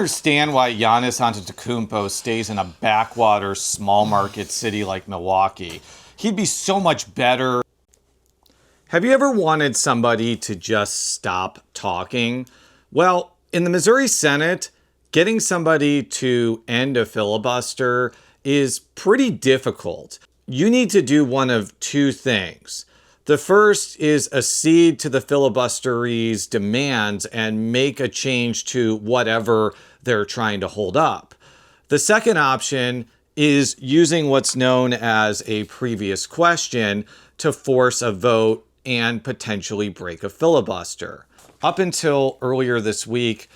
understand why Giannis Antetokounmpo stays in a backwater small market city like Milwaukee. He'd be so much better. Have you ever wanted somebody to just stop talking? Well, in the Missouri Senate, getting somebody to end a filibuster is pretty difficult. You need to do one of two things. The first is accede to the filibusteries' demands and make a change to whatever they're trying to hold up. The second option is using what's known as a previous question to force a vote and potentially break a filibuster. Up until earlier this week,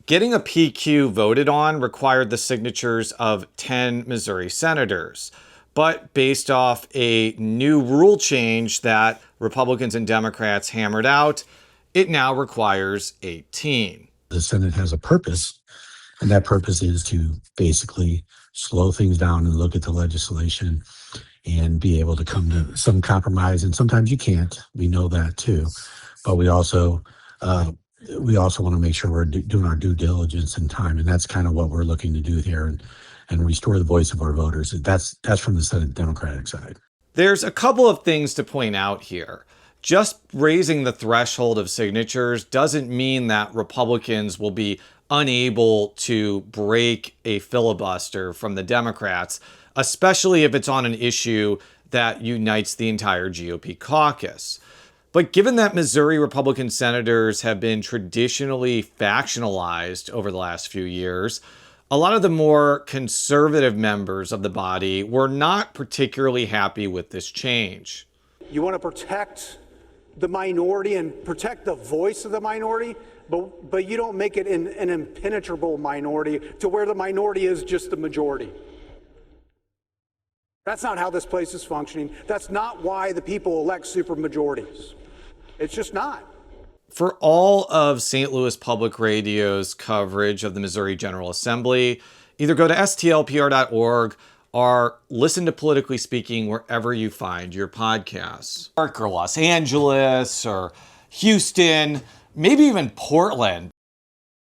getting a PQ voted on required the signatures of 10 Missouri senators. But based off a new rule change that Republicans and Democrats hammered out, it now requires 18. The Senate has a purpose, and that purpose is to basically slow things down and look at the legislation and be able to come to some compromise. And sometimes you can't. We know that too. But we also want to make sure we're doing our due diligence in time, and that's kind of what we're looking to do here and restore the voice of our voters. That's from the Senate Democratic side. There's a couple of things to point out here. Just raising the threshold of signatures doesn't mean that Republicans will be unable to break a filibuster from the Democrats, especially if it's on an issue that unites the entire GOP caucus. But given that Missouri Republican senators have been traditionally factionalized over the last few years, a lot of the more conservative members of the body were not particularly happy with this change. You want to protect the minority and protect the voice of the minority, but you don't make it an impenetrable minority to where the minority is just the majority. That's not how this place is functioning. That's not why the people elect supermajorities. It's just not. For all of St. Louis Public Radio's coverage of the Missouri General Assembly, either go to stlpr.org or listen to Politically Speaking wherever you find your podcasts. Or Los Angeles or Houston, maybe even Portland.